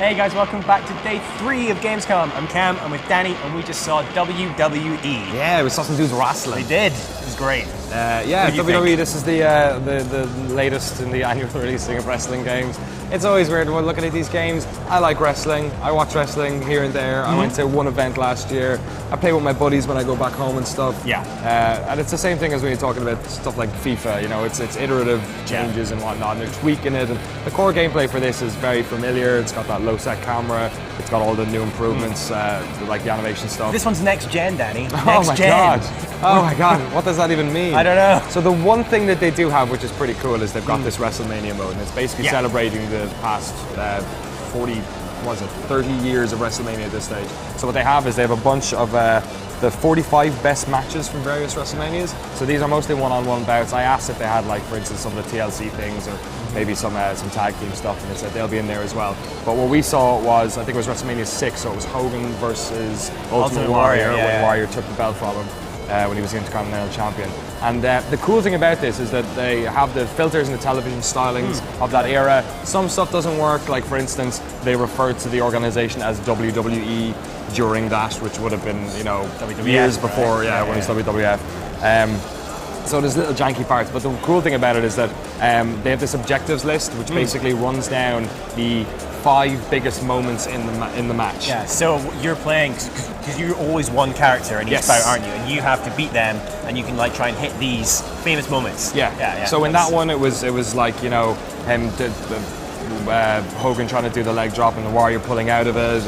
Hey guys, welcome back to day 3 of Gamescom. I'm Cam, I'm with Danny, and we just saw WWE. Yeah, we saw some dudes wrestling. We did. It was great. Yeah, WWE, this is the latest in the annual releasing of wrestling games. It's always weird when looking at these games. I like wrestling. I watch wrestling here and there. I went to one event last year. I play with my buddies when I go back home and stuff. Yeah. And it's the same thing as when you're talking about stuff like FIFA. You know, it's iterative changes and whatnot, and they're tweaking it. And the core gameplay for this is very familiar. It's got that low-set camera. It's got all the new improvements, like the animation stuff. This one's next gen, Danny. Next Oh my gen. god! Oh my god! What does that even mean? I don't know. So the one thing that they do have, which is pretty cool, is they've got this WrestleMania mode, and it's basically celebrating the past 30 years of WrestleMania at this stage. So what they have is they have a bunch of the 45 best matches from various WrestleManias. So these are mostly one-on-one bouts. I asked if they had, like, for instance, some of the TLC things or maybe some tag team stuff, and they said they'll be in there as well. But what we saw was, I think it was WrestleMania 6, so it was Hogan versus Ultimate Warrior, when Warrior took the belt from him. When he was the Intercontinental Champion. And the cool thing about this is that they have the filters and the television stylings of that era. Some stuff doesn't work, like for instance, they referred to the organization as WWE during that, which would have been, you know, WWF, years before, right? when it's WWF. So there's little janky parts, but the cool thing about it is that they have this objectives list, which basically runs down the 5 biggest moments in the match. Yeah, so you're playing, because you're always one character in each bout, aren't you? And you have to beat them, and you can like try and hit these famous moments. Yeah. So in that one, it was like, you know, him Hogan trying to do the leg drop and the Warrior pulling out of it,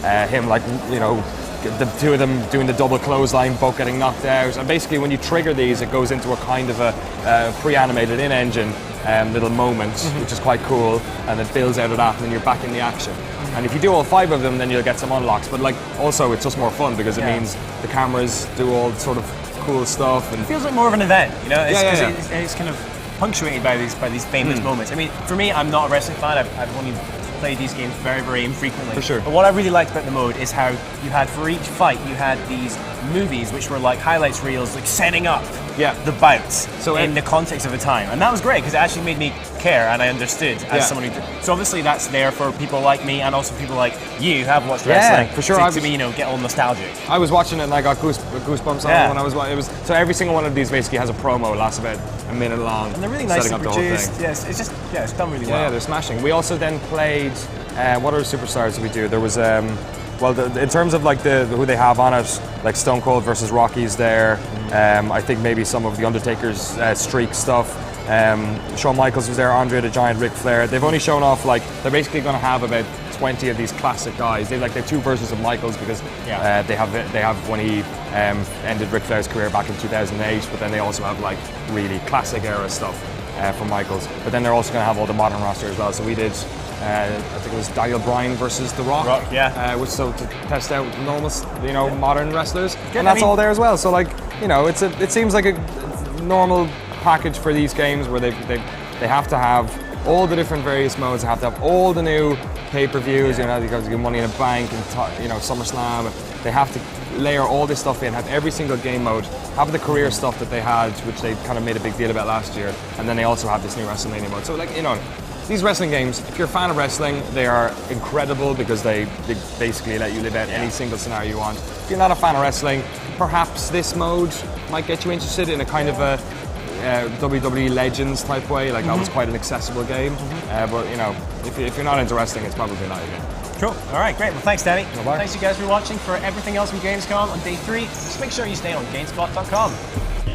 and him, like, you know, the two of them doing the double clothesline, both getting knocked out. And basically, when you trigger these, it goes into a kind of a pre-animated in-engine little moment, which is quite cool, and it builds out of that, and then you're back in the action. And if you do all 5 of them, then you'll get some unlocks. But like, also, it's just more fun because it means the cameras do all sort of cool stuff. And it feels like more of an event, you know? It's kind of punctuated by these famous moments. I mean, for me, I'm not a wrestling fan. I've only played these games very, very infrequently. For sure. But what I really liked about the mode is how you had, for each fight, you had these movies which were like highlights reels, like setting up the bouts in the context of the time. And that was great because it actually made me care, and I understood as someone who did. So obviously that's there for people like me and also people like you who have watched wrestling. For sure. To me, you know, get all nostalgic. I was watching it and I got goosebumps on it when I was watching. It was, so every single one of these basically has a promo, lasts about a minute long. And they're really nicely setting up produced. the whole thing. Yes, it's just it's done really well. Yeah, they're smashing. We also then played. What other superstars did we do? There was in terms of like who they have on it, like Stone Cold versus Rocky's there. I think maybe some of the Undertaker's streak stuff. Shawn Michaels was there, Andre the Giant, Ric Flair. They've only shown off, like, they're basically going to have about 20 of these classic guys. They have 2 versions of Michaels because they have when he ended Ric Flair's career back in 2008, but then they also have like really classic era stuff from Michaels. But then they're also going to have all the modern roster as well. So we did, I think it was Daniel Bryan versus The Rock. Which so to test out normal, you know, modern wrestlers, and that's all there as well. So like, you know, it seems like a normal package for these games where they have to have all the different various modes. They have to have all the new pay-per-views. You know, you got to get Money in a Bank and you know, SummerSlam. They have to layer all this stuff in, have every single game mode, have the career stuff that they had, which they kind of made a big deal about last year, and then they also have this new WrestleMania mode. So like, you know, these wrestling games, if you're a fan of wrestling, they are incredible because they basically let you live out any single scenario you want. If you're not a fan of wrestling, perhaps this mode might get you interested in a kind of a WWE Legends type way. Like that was quite an accessible game. But you know, if you're not into wrestling, it's probably not your game. Cool. All right, great. Well, thanks, Danny. No bother. Thanks, you guys, for watching. For everything else from Gamescom on day 3, just make sure you stay on GameSpot.com.